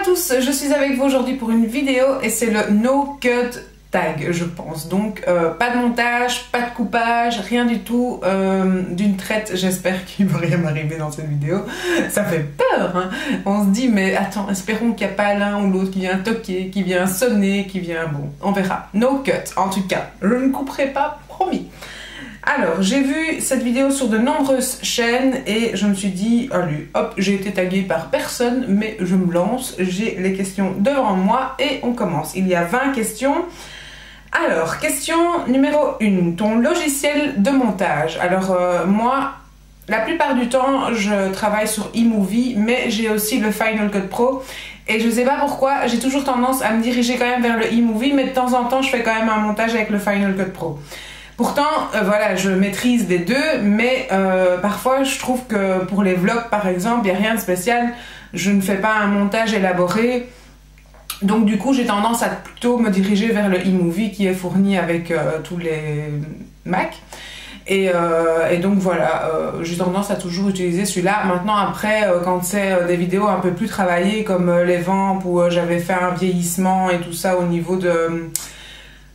à tous, je suis avec vous aujourd'hui pour une vidéo et c'est le no cut tag je pense. Donc pas de montage, pas de coupage, rien du tout, d'une traite. J'espère qu'il ne va rien m'arriver dans cette vidéo. Ça fait peur hein. On se dit mais attends, espérons qu'il n'y a pas l'un ou l'autre qui vient toquer, qui vient sonner, qui vient... Bon, on verra. No cut en tout cas, je ne couperai pas, promis. Alors, j'ai vu cette vidéo sur de nombreuses chaînes et je me suis dit, allez, hop, j'ai été taguée par personne, mais je me lance, j'ai les questions devant moi et on commence. Il y a 20 questions. Alors, question numéro 1, ton logiciel de montage. Alors, moi, la plupart du temps, je travaille sur eMovie, mais j'ai aussi le Final Cut Pro. Et je sais pas pourquoi, j'ai toujours tendance à me diriger quand même vers le eMovie, mais de temps en temps, je fais quand même un montage avec le Final Cut Pro. Pourtant, voilà, je maîtrise les deux, mais parfois je trouve que pour les vlogs par exemple, il n'y a rien de spécial. Je ne fais pas un montage élaboré. Donc du coup, j'ai tendance à plutôt me diriger vers le eMovie qui est fourni avec tous les Mac. Et donc voilà, j'ai tendance à toujours utiliser celui-là. Maintenant après, quand c'est des vidéos un peu plus travaillées comme les vampes où j'avais fait un vieillissement et tout ça au niveau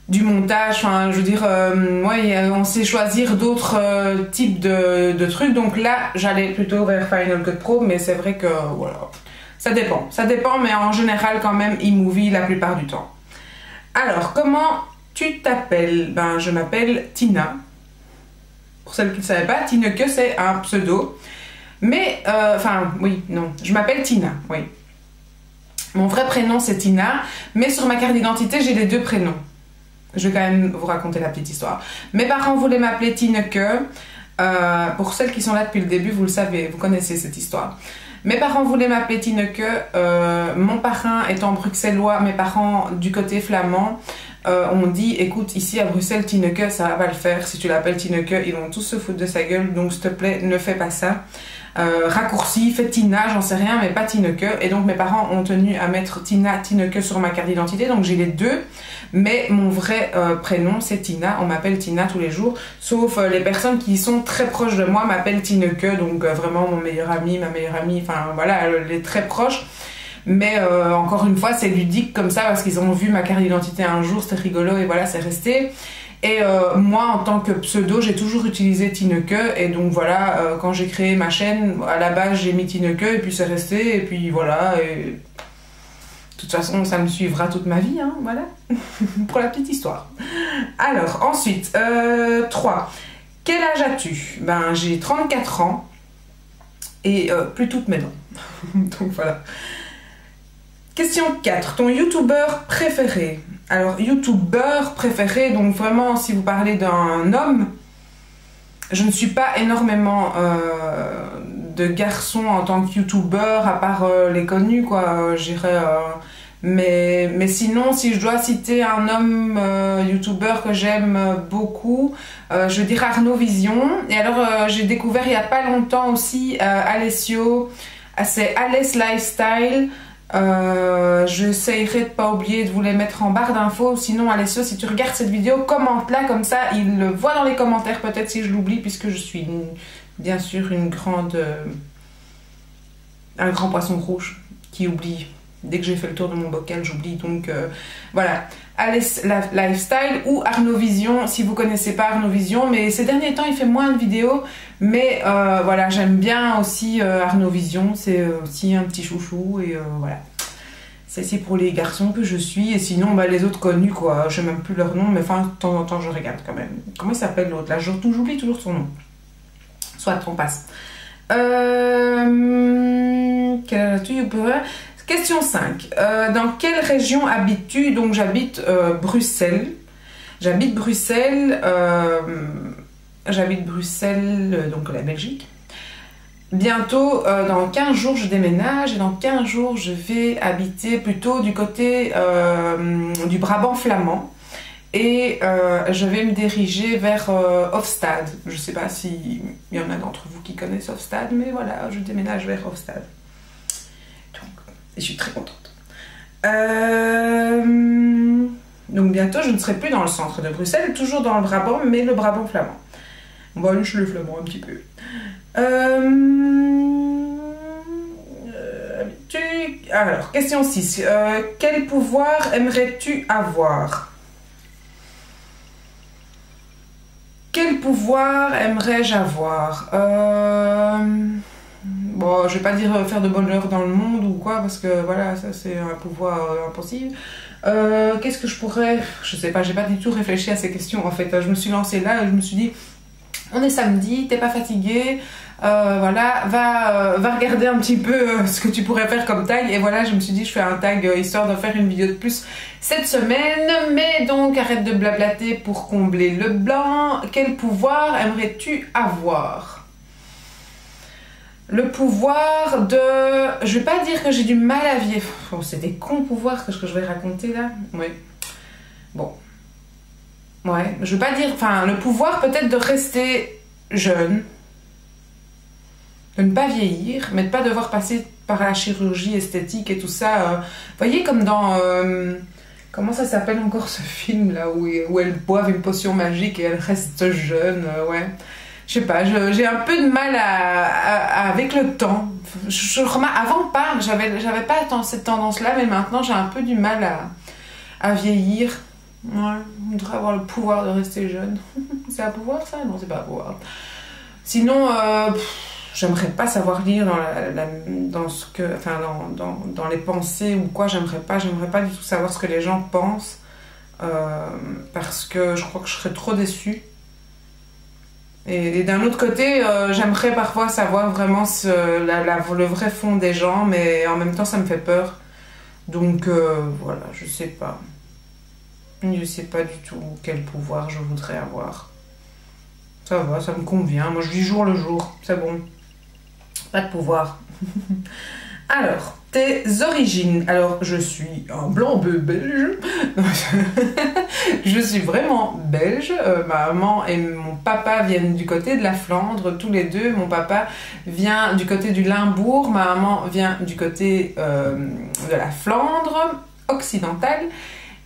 du montage, enfin je veux dire, ouais, on sait choisir d'autres types de trucs, donc là j'allais plutôt vers Final Cut Pro, mais c'est vrai que voilà, ça dépend, mais en général quand même eMovie la plupart du temps. Alors, comment tu t'appelles? Ben je m'appelle Tina, pour celles qui ne savaient pas, Tineke c'est un pseudo, mais enfin oui, non, je m'appelle Tina, oui. Mon vrai prénom c'est Tina, mais sur ma carte d'identité j'ai les deux prénoms. Je vais quand même vous raconter la petite histoire. Mes parents voulaient m'appeler Tineke. Pour celles qui sont là depuis le début, vous le savez, vous connaissez cette histoire. Mes parents voulaient m'appeler Tineke. Mon parrain étant bruxellois, mes parents du côté flamand ont dit, écoute, ici à Bruxelles, Tineke, ça va le faire. Si tu l'appelles Tineke, ils vont tous se foutre de sa gueule. Donc s'il te plaît, ne fais pas ça. Raccourci, fais Tina, j'en sais rien, mais pas Tineke. Et donc mes parents ont tenu à mettre Tina, Tineke sur ma carte d'identité, donc j'ai les deux. Mais mon vrai prénom c'est Tina, on m'appelle Tina tous les jours. Sauf les personnes qui sont très proches de moi m'appellent Tineke, donc vraiment mon meilleur ami, ma meilleure amie, enfin voilà, les très proches. Mais encore une fois, c'est ludique comme ça parce qu'ils ont vu ma carte d'identité un jour, c'était rigolo et voilà, c'est resté. Et moi, en tant que pseudo, j'ai toujours utilisé Tineke. Et donc voilà, quand j'ai créé ma chaîne, à la base, j'ai mis Tineke et puis c'est resté. Et puis voilà. Et... de toute façon, ça me suivra toute ma vie, hein, voilà. Pour la petite histoire. Alors, ensuite, 3. Quel âge as-tu? Ben, j'ai 34 ans. Et plus toutes mes dents. Donc voilà. Question 4. Ton youtubeur préféré? Alors, youtubeur préféré, donc vraiment, si vous parlez d'un homme, je ne suis pas énormément de garçons en tant que youtubeur, à part les connus, quoi, j'irais... mais sinon, si je dois citer un homme youtubeur que j'aime beaucoup, je dirais Arnaud Vision. Et alors, j'ai découvert il n'y a pas longtemps aussi Alessio, c'est Alès Lifestyle. J'essayerai de pas oublier de vous les mettre en barre d'infos. Sinon Alessio, si tu regardes cette vidéo, commente-la, comme ça il le voit dans les commentaires, peut-être si je l'oublie, puisque je suis bien sûr un grand poisson rouge qui oublie. Dès que j'ai fait le tour de mon bocal, j'oublie, donc voilà. Alès Lifestyle ou Arnaud Vision, si vous connaissez pas Arnaud Vision, mais ces derniers temps il fait moins de vidéos, mais voilà, j'aime bien aussi Arnaud Vision, c'est aussi un petit chouchou, et voilà. C'est pour les garçons que je suis, et sinon bah, les autres connus, quoi, je sais même plus leur nom, mais enfin de temps en temps je regarde quand même. Comment il s'appelle l'autre là? J'oublie toujours son nom. Soit on passe. Question 5. Dans quelle région habites-tu? Donc j'habite Bruxelles. J'habite Bruxelles, donc la Belgique. Bientôt, dans 15 jours, je déménage et dans 15 jours, je vais habiter plutôt du côté du Brabant flamand. Et je vais me diriger vers Hofstade. Je ne sais pas s'il y en a d'entre vous qui connaissent Hofstade, mais voilà, je déménage vers Hofstade. Et je suis très contente. Donc bientôt, je ne serai plus dans le centre de Bruxelles, toujours dans le Brabant, mais le Brabant flamand. On va aller chez le flamand un petit peu. Alors, question 6. Quel pouvoir aimerais-tu avoir? Quel pouvoir aimerais-je avoir? Bon, je vais pas dire faire de bonheur dans le monde ou quoi, parce que voilà, ça c'est un pouvoir impossible. Qu'est-ce que je pourrais... Je sais pas, j'ai pas du tout réfléchi à ces questions en fait. Je me suis lancée là et je me suis dit, on est samedi, t'es pas fatigué, voilà, va regarder un petit peu ce que tu pourrais faire comme tag. Et voilà, je me suis dit, je fais un tag histoire de faire une vidéo de plus cette semaine. Mais donc, arrête de blablater pour combler le blanc. Quel pouvoir aimerais-tu avoir? Le pouvoir de... Je vais pas dire que j'ai du mal à vivre. Oh, c'est des cons pouvoirs que je vais raconter là. Oui. Bon. Ouais, je veux pas dire... Enfin, le pouvoir peut-être de rester jeune. De ne pas vieillir, mais de pas devoir passer par la chirurgie esthétique et tout ça. Vous voyez comme dans... comment ça s'appelle encore ce film là où elles boivent une potion magique et elles restent jeunes, ouais. Je sais pas, j'ai un peu de mal avec le temps. Avant pas, j'avais pas cette tendance-là, mais maintenant j'ai un peu du mal à vieillir. Ouais, on devrait avoir le pouvoir de rester jeune. C'est un pouvoir ça? Non, c'est pas un pouvoir. Sinon, j'aimerais pas savoir lire dans ce que, enfin, dans les pensées ou quoi. J'aimerais pas du tout savoir ce que les gens pensent, parce que je crois que je serais trop déçue. Et d'un autre côté, j'aimerais parfois savoir vraiment le vrai fond des gens, mais en même temps, ça me fait peur. Donc, voilà, je sais pas. Je sais pas du tout quel pouvoir je voudrais avoir. Ça va, ça me convient. Moi, je vis jour le jour. C'est bon. Pas de pouvoir. Alors, tes origines. Alors, je suis un blanc bœuf belge. Je suis vraiment belge. Ma maman et mon papa viennent du côté de la Flandre, tous les deux. Mon papa vient du côté du Limbourg. Ma maman vient du côté de la Flandre occidentale.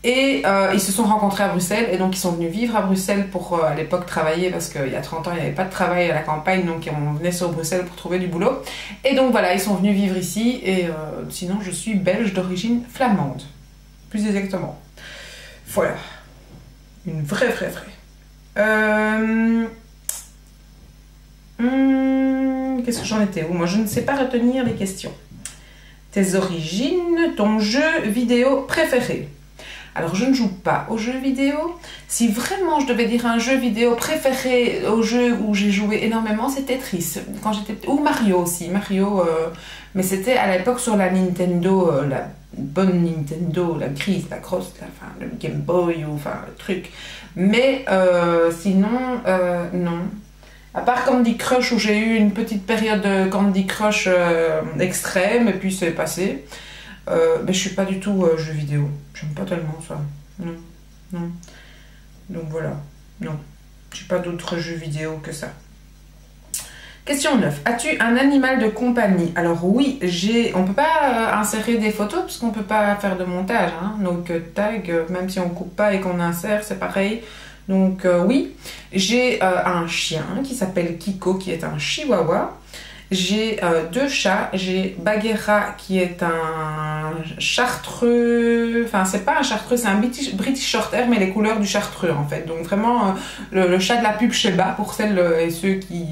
Et ils se sont rencontrés à Bruxelles et donc ils sont venus vivre à Bruxelles pour à l'époque travailler parce qu'il y a 30 ans il n'y avait pas de travail à la campagne, donc on venait sur Bruxelles pour trouver du boulot. Et donc voilà, ils sont venus vivre ici et sinon je suis belge d'origine flamande, plus exactement. Voilà, une vraie. Qu'est-ce que j'en étais où? Moi je ne sais pas retenir les questions. Tes origines, ton jeu vidéo préféré. Alors, je ne joue pas aux jeux vidéo. Si vraiment je devais dire un jeu vidéo préféré, au jeu où j'ai joué énormément, c'est Tetris. Quand j'étais... Ou Mario aussi. Mario, mais c'était à l'époque sur la Nintendo, la bonne Nintendo, la grise, la grosse, enfin, le Game Boy, ou enfin, le truc. Mais sinon, non. À part Candy Crush, où j'ai eu une petite période de Candy Crush extrême, et puis c'est passé. Mais je suis pas du tout jeu vidéo. J'aime pas tellement ça. Non. Donc voilà. Non. J'ai pas d'autres jeux vidéo que ça. Question 9. As-tu un animal de compagnie? Alors oui, on peut pas insérer des photos parce qu'on peut pas faire de montage. Hein. Donc tag, même si on coupe pas et qu'on insère, c'est pareil. Donc oui, j'ai un chien qui s'appelle Kiko, qui est un chihuahua. J'ai 2 chats, j'ai Bagheera qui est un chartreux, enfin c'est pas un chartreux, c'est un British Shorthair mais les couleurs du chartreux en fait. Donc vraiment le chat de la pub Sheba pour celles et ceux qui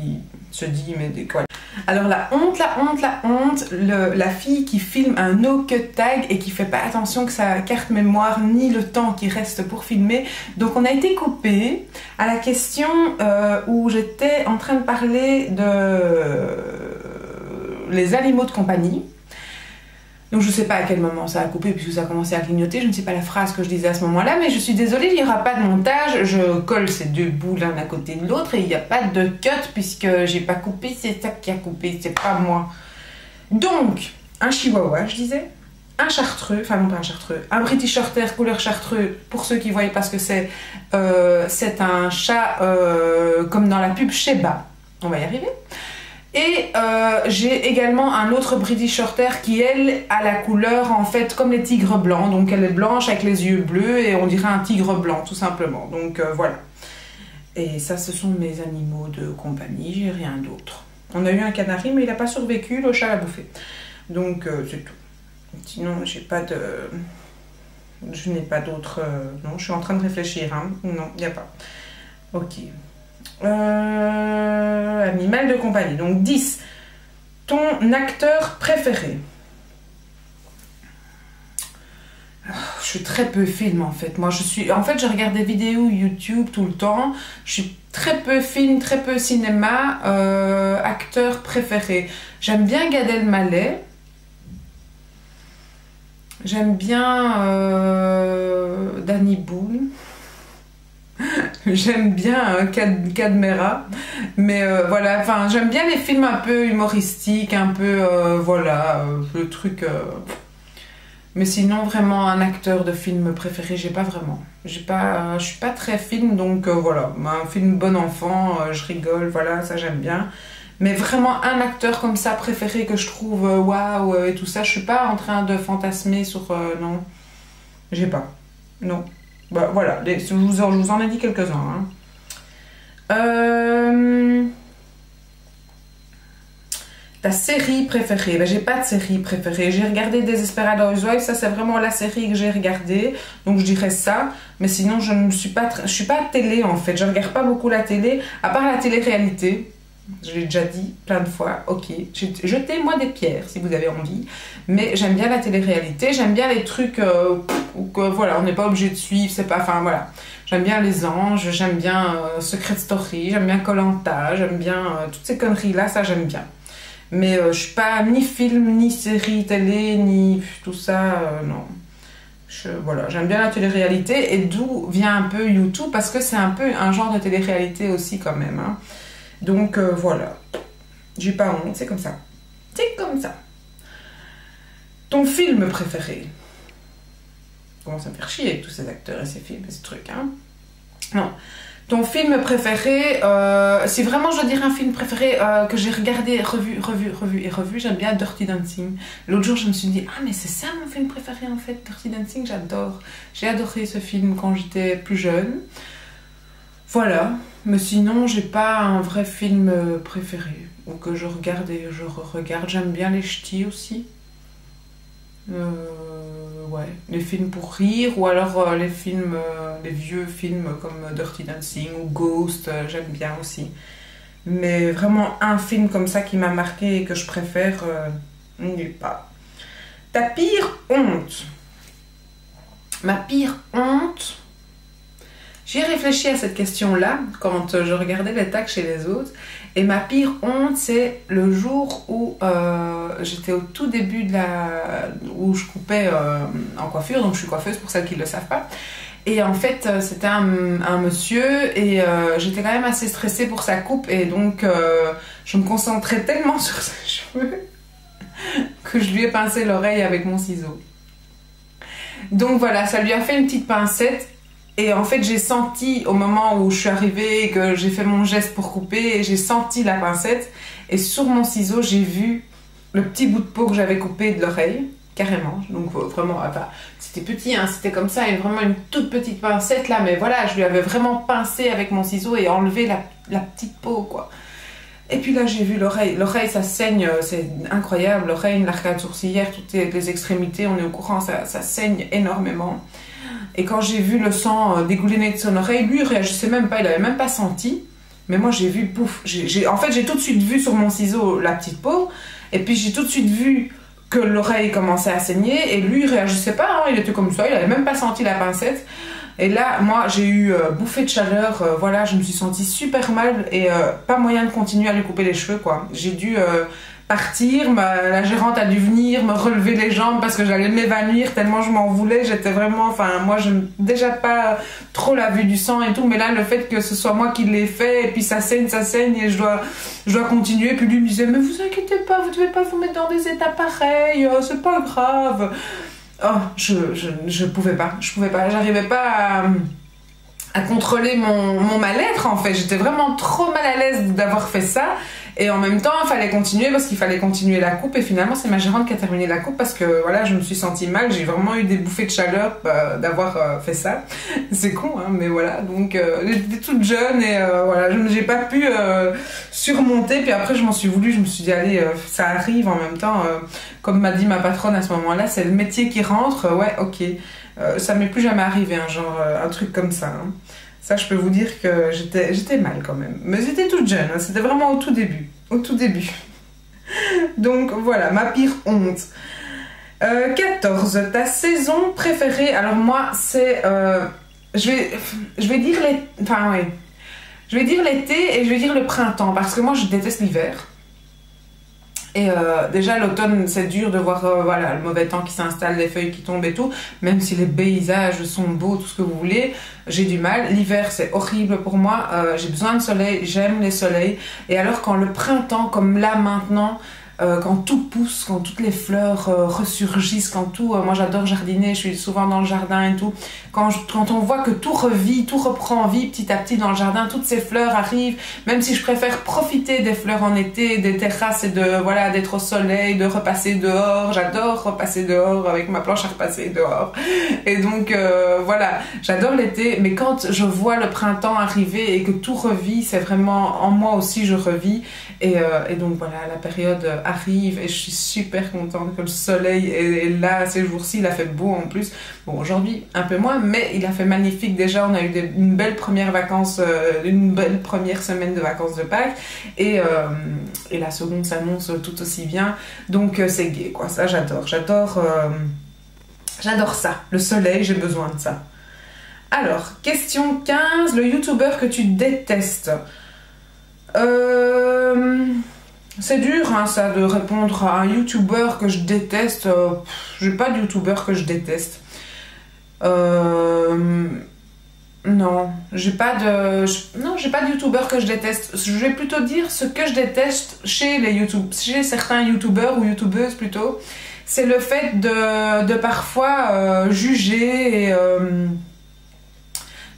se disent mais de quoi. Alors la honte, la fille qui filme un no-cut tag et qui fait pas attention que sa carte mémoire ni le temps qui reste pour filmer. Donc on a été coupé à la question où j'étais en train de parler de les animaux de compagnie. Donc je sais pas à quel moment ça a coupé puisque ça a commencé à clignoter, je ne sais pas la phrase que je disais à ce moment-là, mais je suis désolée, il n'y aura pas de montage, je colle ces 2 bouts l'un à côté de l'autre et il n'y a pas de cut puisque j'ai pas coupé, c'est ça qui a coupé, c'est pas moi. Donc, un chihuahua, je disais, un chartreux, enfin non pas un chartreux, un British Shorthair couleur chartreux, pour ceux qui voient pas ce que c'est un chat comme dans la pub Sheba, on va y arriver. Et j'ai également un autre British Shorthair qui, elle, a la couleur, en fait, comme les tigres blancs. Donc, elle est blanche avec les yeux bleus et on dirait un tigre blanc, tout simplement. Donc, voilà. Et ça, ce sont mes animaux de compagnie. J'ai rien d'autre. On a eu un canari, mais il n'a pas survécu. Le chat l'a bouffé. Donc, c'est tout. Sinon, j'ai pas de... Je n'ai pas d'autres... Non, je suis en train de réfléchir. Hein. Non, il n'y a pas. Ok. Animal de compagnie. Donc 10. Ton acteur préféré. Je suis très peu film en fait. Moi, en fait, je regarde des vidéos YouTube tout le temps. Je suis très peu film, très peu cinéma. Acteur préféré. J'aime bien Gad Elmaleh. J'aime bien Danny Boone. J'aime bien Cadmera. Mais voilà, enfin, j'aime bien les films un peu humoristiques, un peu, voilà, le truc... Mais sinon, vraiment, un acteur de film préféré, j'ai pas vraiment. Je suis pas très film, donc voilà. Un film bon enfant, je rigole, voilà, ça j'aime bien. Mais vraiment, un acteur comme ça préféré que je trouve waouh et tout ça, je suis pas en train de fantasmer sur... non, j'ai pas. Non. Bah, voilà, je vous en ai dit quelques-uns. Hein. Ta série préférée? Ben, j'ai pas de série préférée. J'ai regardé Desperate Housewives, ça c'est vraiment la série que j'ai regardée, donc je dirais ça. Mais sinon, je suis pas télé en fait. Je regarde pas beaucoup la télé, à part la télé-réalité. Je l'ai déjà dit plein de fois. Ok, jetez-moi des pierres si vous avez envie. Mais j'aime bien la télé-réalité. J'aime bien les trucs où voilà, on n'est pas obligé de suivre. C'est pas, enfin voilà. J'aime bien Les Anges. J'aime bien Secret Story. J'aime bien Koh-Lanta. J'aime bien toutes ces conneries là. Ça j'aime bien. Mais je suis pas ni film, ni série télé, ni tout ça, non. Voilà, j'aime bien la télé-réalité et d'où vient un peu YouTube parce que c'est un peu un genre de télé-réalité aussi quand même. Hein. Donc voilà, j'ai pas honte, c'est comme ça. C'est comme ça. Ton film préféré? Comment ça me faire chier avec tous ces acteurs et ces films et ces trucs, hein? Non. Ton film préféré, si vraiment je dois dire un film préféré que j'ai regardé, revu, j'aime bien Dirty Dancing. L'autre jour, je me suis dit, ah mais c'est ça mon film préféré en fait, Dirty Dancing, j'adore. J'ai adoré ce film quand j'étais plus jeune. Voilà, mais sinon, j'ai pas un vrai film préféré, ou que je regarde et je regarde. J'aime bien les ch'tis aussi. Ouais, les films pour rire ou alors les films, les vieux films comme Dirty Dancing ou Ghost, j'aime bien aussi. Mais vraiment un film comme ça qui m'a marqué et que je préfère, nulle part. Ta pire honte? Ma pire honte? J'ai réfléchi à cette question-là quand je regardais les tags chez les autres. Et ma pire honte, c'est le jour où j'étais au tout début où je coupais en coiffure. Donc je suis coiffeuse pour celles qui ne le savent pas. Et en fait, c'était un monsieur et j'étais quand même assez stressée pour sa coupe. Et donc, je me concentrais tellement sur ses cheveux que je lui ai pincé l'oreille avec mon ciseau. Donc voilà, ça lui a fait une petite pincette. Et en fait, j'ai senti au moment où je suis arrivée et que j'ai fait mon geste pour couper, j'ai senti la pincette. Et sur mon ciseau, j'ai vu le petit bout de peau que j'avais coupé de l'oreille, carrément. Donc vraiment, enfin, c'était petit, hein, c'était comme ça, et vraiment une toute petite pincette là. Mais voilà, je lui avais vraiment pincé avec mon ciseau et enlevé la petite peau, quoi. Et puis là, j'ai vu l'oreille. L'oreille, ça saigne, c'est incroyable. L'oreille, l'arcade sourcilière, toutes les extrémités, on est au courant, ça saigne énormément. Et quand j'ai vu le sang dégouliner de son oreille, lui, il réagissait même pas, il avait même pas senti. Mais moi, j'ai vu, pouf, en fait, j'ai tout de suite vu sur mon ciseau la petite peau. Et puis, j'ai tout de suite vu que l'oreille commençait à saigner. Et lui, il réagissait pas, hein, il était comme ça, il avait même pas senti la pincette. Et là, moi, j'ai eu bouffée de chaleur, voilà, je me suis sentie super mal. Et pas moyen de continuer à lui couper les cheveux, quoi. J'ai dû... partir, la gérante a dû venir me relever les jambes parce que j'allais m'évanouir tellement je m'en voulais, j'étais vraiment, enfin moi je déjà pas trop la vue du sang et tout, mais là le fait que ce soit moi qui l'ai fait et puis ça saigne et je dois continuer, puis lui me disait mais vous inquiétez pas, vous devez pas vous mettre dans des états pareils, c'est pas grave. Oh, je pouvais pas, j'arrivais pas à contrôler mon mal-être en fait, j'étais vraiment trop mal à l'aise d'avoir fait ça. Et en même temps, il fallait continuer parce qu'il fallait continuer la coupe. Et finalement, c'est ma gérante qui a terminé la coupe parce que voilà, je me suis sentie mal. J'ai vraiment eu des bouffées de chaleur d'avoir fait ça. C'est con, hein, mais voilà. Donc, j'étais toute jeune et voilà, je n'ai pas pu surmonter. Puis après, je m'en suis voulu. Je me suis dit, allez, ça arrive en même temps. Comme m'a dit ma patronne à ce moment-là, c'est le métier qui rentre. Ouais, ok. Ça m'est plus jamais arrivé, hein, genre un truc comme ça. Hein. Ça, je peux vous dire que j'étais mal quand même. Mais j'étais toute jeune, hein, c'était vraiment au tout début. Au tout début. Donc voilà, ma pire honte. 14. Ta saison préférée. Alors moi, c'est... je vais dire les... Enfin, ouais. Je vais dire l'été et je vais dire le printemps. Parce que moi, je déteste l'hiver. Et déjà l'automne c'est dur de voir voilà, le mauvais temps qui s'installe, les feuilles qui tombent et tout, même si les paysages sont beaux, tout ce que vous voulez, j'ai du mal. L'hiver c'est horrible pour moi, j'ai besoin de soleil, j'aime les soleils. Et alors quand le printemps, comme là maintenant, quand tout pousse, quand toutes les fleurs ressurgissent, quand tout... moi j'adore jardiner, je suis souvent dans le jardin et tout. Quand on voit que tout revit, tout reprend vie petit à petit dans le jardin, toutes ces fleurs arrivent, même si je préfère profiter des fleurs en été, des terrasses et de voilà, d'être au soleil, de repasser dehors. J'adore repasser dehors avec ma planche à repasser dehors. Et donc voilà, j'adore l'été, mais quand je vois le printemps arriver et que tout revit, c'est vraiment en moi aussi je revis. Et donc voilà, la période arrive et je suis super contente que le soleil est là ces jours-ci. Il a fait beau en plus. Bon, aujourd'hui un peu moins, mais il a fait magnifique déjà. On a eu une belle première vacances, une belle première semaine de vacances de Pâques et la seconde s'annonce tout aussi bien. Donc c'est gai quoi, ça j'adore. J'adore ça. Le soleil, j'ai besoin de ça. Alors, question 15. Le youtubeur que tu détestes. C'est dur hein, ça de répondre à un youtubeur que je déteste. J'ai pas de youtubeur que je déteste. Non, j'ai pas de youtubeur que je déteste. Je vais plutôt dire ce que je déteste chez certains youtubeurs ou youtubeuses plutôt. C'est le fait de parfois juger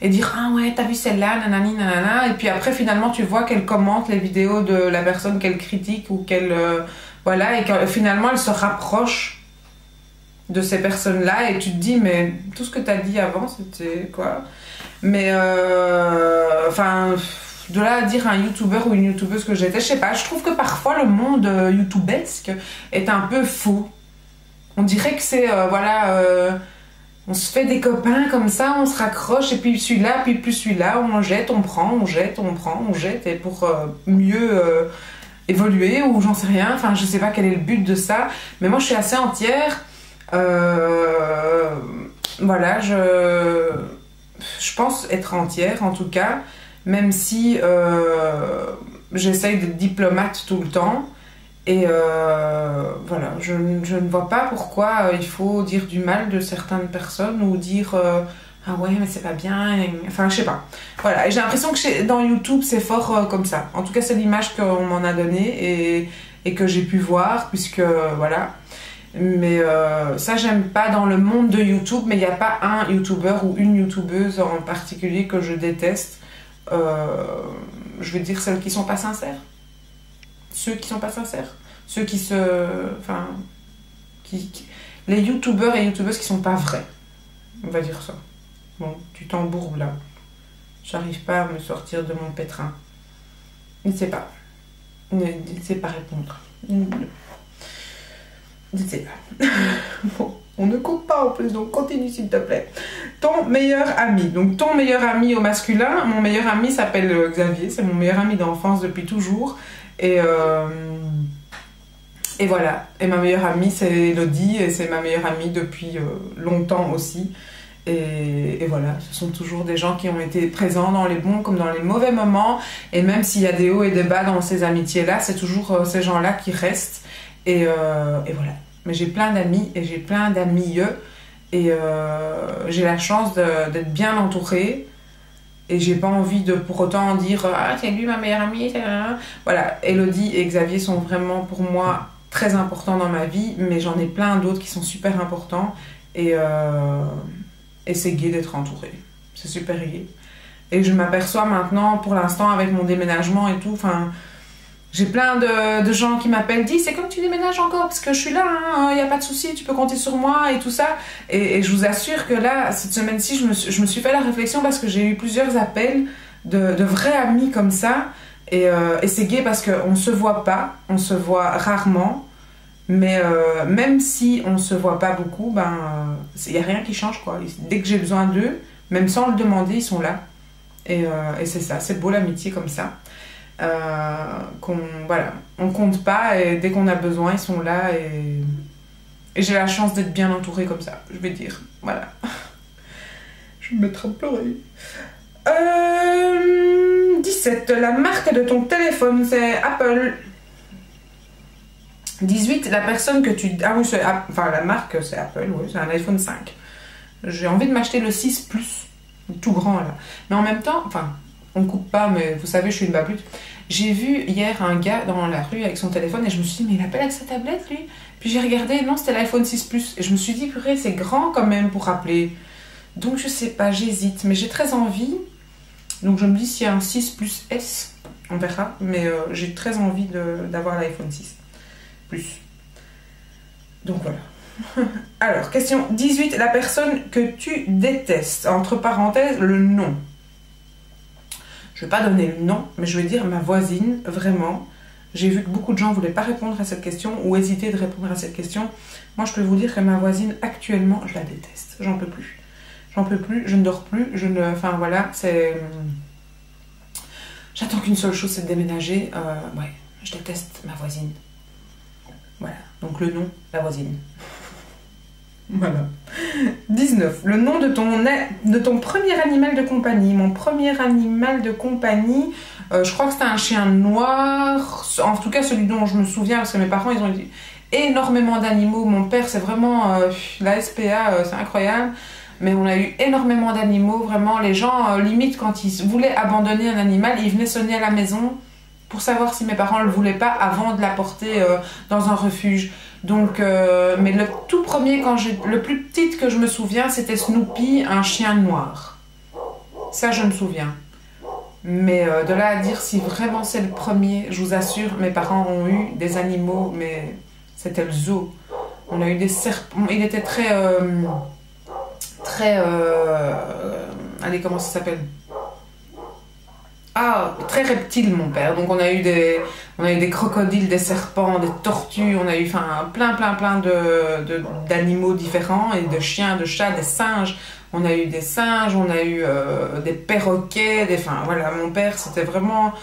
et dire ah ouais t'as vu celle-là nanani nanana et puis après finalement tu vois qu'elle commente les vidéos de la personne qu'elle critique ou qu'elle voilà et que finalement elle se rapproche de ces personnes-là et tu te dis mais tout ce que t'as dit avant c'était quoi, mais enfin de là à dire un youtubeur ou une youtubeuse que j'étais, je sais pas, je trouve que parfois le monde youtubesque est un peu faux. On dirait que c'est voilà on se fait des copains comme ça, on se raccroche, et puis celui-là, puis plus celui-là, on jette, on prend, on jette, on prend, on jette, et pour mieux évoluer, ou j'en sais rien, enfin je sais pas quel est le but de ça, mais moi je suis assez entière, voilà, je pense être entière en tout cas, même si j'essaye d'être diplomate tout le temps. Et voilà, je ne vois pas pourquoi il faut dire du mal de certaines personnes ou dire ah ouais mais c'est pas bien, enfin je sais pas. Voilà, et j'ai l'impression que dans YouTube c'est fort comme ça. En tout cas c'est l'image qu'on m'en a donnée et que j'ai pu voir puisque voilà. Mais ça j'aime pas dans le monde de YouTube, mais il n'y a pas un youtubeur ou une youtubeuse en particulier que je déteste. Je veux dire celles qui sont pas sincères. Ceux qui sont pas sincères, ceux qui se... Enfin... les youtubeurs et youtubeuses qui sont pas vrais, on va dire ça. Bon, tu t'embourbes là. J'arrive pas à me sortir de mon pétrin. Je ne sais pas. Je ne sais pas répondre. Je ne sais pas. Bon, on ne coupe pas en plus, donc continue s'il te plaît. Ton meilleur ami. Donc ton meilleur ami au masculin, mon meilleur ami s'appelle Xavier, c'est mon meilleur ami d'enfance depuis toujours. Et voilà, et ma meilleure amie c'est Elodie et c'est ma meilleure amie depuis longtemps aussi. Et voilà, ce sont toujours des gens qui ont été présents dans les bons comme dans les mauvais moments. Et même s'il y a des hauts et des bas dans ces amitiés-là, c'est toujours ces gens-là qui restent. Et voilà. Mais j'ai plein d'amis et j'ai plein d'amies. Et j'ai la chance d'être bien entourée. Et j'ai pas envie de pour autant dire ah c'est lui ma meilleure amie. Voilà, Elodie et Xavier sont vraiment pour moi très importants dans ma vie, mais j'en ai plein d'autres qui sont super importants et c'est gai d'être entourée. C'est super gai. Et je m'aperçois maintenant, pour l'instant avec mon déménagement et tout, enfin J'ai plein de gens qui m'appellent, disent c'est comme tu déménages encore parce que je suis là, il n'y a pas de souci, tu peux compter sur moi et tout ça. Et je vous assure que là, cette semaine-ci, je me suis fait la réflexion parce que j'ai eu plusieurs appels de vrais amis comme ça. Et c'est gai parce qu'on ne se voit pas, on se voit rarement. Mais même si on ne se voit pas beaucoup, il n'y a rien qui change, quoi. Dès que j'ai besoin d'eux, même sans le demander, ils sont là. Et c'est ça, c'est beau l'amitié comme ça. Voilà, on compte pas et dès qu'on a besoin, ils sont là. Et j'ai la chance d'être bien entourée comme ça, je vais dire. Voilà. Je vais me mettre à pleurer. 17. La marque de ton téléphone, c'est Apple. 18. La personne que tu... Ah oui, enfin la marque, c'est Apple, oui, c'est un iPhone 5. J'ai envie de m'acheter le 6 Plus, tout grand là. Mais en même temps, enfin, on coupe pas, mais vous savez, je suis une babute. J'ai vu hier un gars dans la rue avec son téléphone et je me suis dit, mais il appelle avec sa tablette lui. Puis j'ai regardé, non, c'était l'iPhone 6 Plus. Et je me suis dit, purée, c'est grand quand même pour appeler. Donc je sais pas, j'hésite, mais j'ai très envie. Donc je me dis, s'il y a un 6 Plus S, on verra. Mais j'ai très envie d'avoir l'iPhone 6 Plus. Donc voilà. Alors, question 18. La personne que tu détestes. Entre parenthèses, le nom. Je ne vais pas donner le nom, mais je vais dire ma voisine, vraiment. J'ai vu que beaucoup de gens ne voulaient pas répondre à cette question ou hésitaient de répondre à cette question. Moi, je peux vous dire que ma voisine, actuellement, je la déteste. J'en peux plus. J'en peux plus, je ne dors plus, Enfin, voilà, c'est... J'attends qu'une seule chose, c'est de déménager. Ouais, je déteste ma voisine. Voilà, donc le nom, la voisine. Voilà. 19. Le nom de ton premier animal de compagnie. Mon premier animal de compagnie, je crois que c'était un chien noir. En tout cas, celui dont je me souviens, parce que mes parents, ils ont eu énormément d'animaux. Mon père, c'est vraiment la SPA, c'est incroyable. Mais on a eu énormément d'animaux. Vraiment, les gens, limite, quand ils voulaient abandonner un animal, ils venaient sonner à la maison pour savoir si mes parents ne le voulaient pas avant de l'apporter dans un refuge. Donc, mais le tout premier, le plus petit que je me souviens, c'était Snoopy, un chien noir. Ça, je me souviens. Mais de là à dire si vraiment c'est le premier, je vous assure, mes parents ont eu des animaux, mais c'était le zoo. On a eu des serpents. Il était très... allez, comment ça s'appelle? Ah, très reptile mon père. Donc on a eu des crocodiles, des serpents, des tortues, on a eu plein d'animaux différents, et de chiens, de chats, des singes. On a eu des singes, on a eu des perroquets, voilà, mon père c'était vraiment...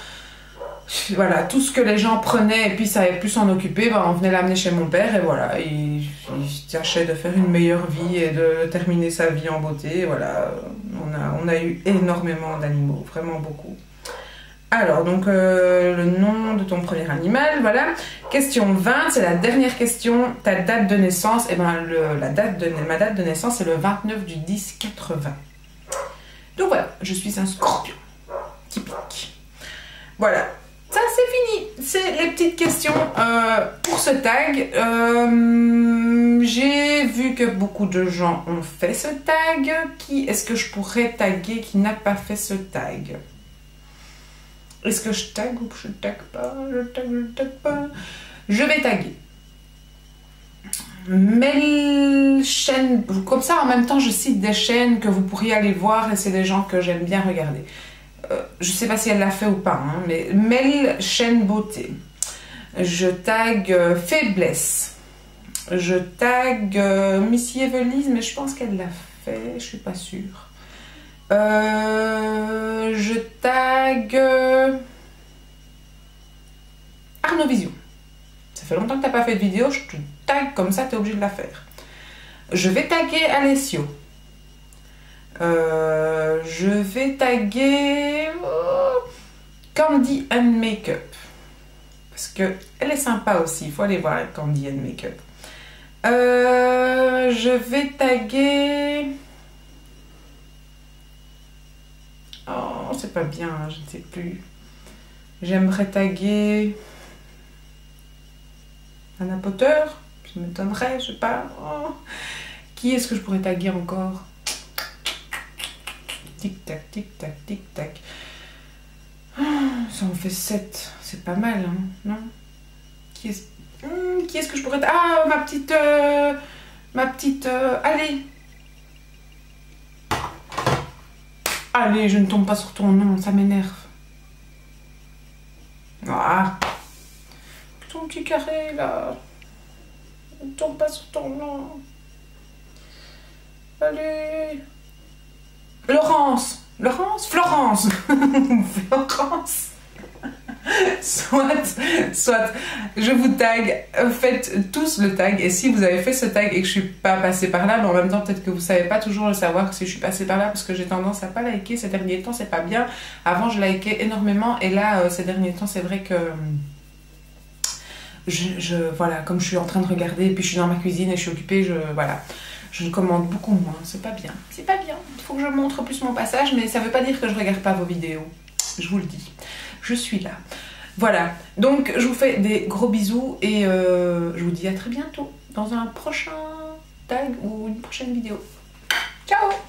Voilà, tout ce que les gens prenaient et puis ça avait pu s'en occuper, on venait l'amener chez mon père et voilà, il tâchait de faire une meilleure vie et de terminer sa vie en beauté. Voilà, on a eu énormément d'animaux, vraiment beaucoup. Alors, donc, le nom de ton premier animal, voilà. Question 20, c'est la dernière question. Ta date de naissance, eh ben, ma date de naissance, c'est le 29 du 10 80. Donc voilà, je suis un scorpion. Typique. Voilà. Ça, c'est fini. C'est les petites questions pour ce tag. J'ai vu que beaucoup de gens ont fait ce tag. Qui est-ce que je pourrais taguer qui n'a pas fait ce tag? Est-ce que je tag ou je tag pas? Je tag pas. Je vais taguer. Mel chaîne. Comme ça, en même temps, je cite des chaînes que vous pourriez aller voir et c'est des gens que j'aime bien regarder. Je sais pas si elle l'a fait ou pas, hein, mais Mel chaîne beauté. Je tag faiblesse. Je tag Missy Evelise, mais je pense qu'elle l'a fait, je suis pas sûre. Je tag Arnaud Vision. Ça fait longtemps que t'as pas fait de vidéo, je te tag comme ça, t'es obligé de la faire. Je vais taguer Alessio. Je vais taguer Candy and Makeup. Parce que elle est sympa aussi, il faut aller voir Candy and Makeup. Je vais taguer... Oh, c'est pas bien, je ne sais plus. J'aimerais taguer Anna Potter, ça m'étonnerait, je sais pas. Oh. Qui est-ce que je pourrais taguer encore? Tic tac, tic tac, tic tac. Ça en fait 7. C'est pas mal, hein, non? Qui est-ce que je pourrais... Ah, ma petite... Allez. Allez, je ne tombe pas sur ton nom, ça m'énerve. Ah. Ton petit carré, là. Ne tombe pas sur ton nom. Allez. Laurence. Laurence? Florence. Florence. Soit, je vous tag, faites tous le tag, et si vous avez fait ce tag et que je suis pas passée par là, mais en même temps peut-être que vous savez pas toujours le savoir si je suis passée par là, parce que j'ai tendance à pas liker ces derniers temps, c'est pas bien. Avant je likais énormément, et là ces derniers temps c'est vrai que voilà, comme je suis en train de regarder, et puis je suis dans ma cuisine et je suis occupée, voilà, je commande beaucoup moins, c'est pas bien, il faut que je montre plus mon passage, mais ça veut pas dire que je regarde pas vos vidéos, je vous le dis. Je suis là. Voilà, donc je vous fais des gros bisous et je vous dis à très bientôt dans un prochain tag ou une prochaine vidéo. Ciao!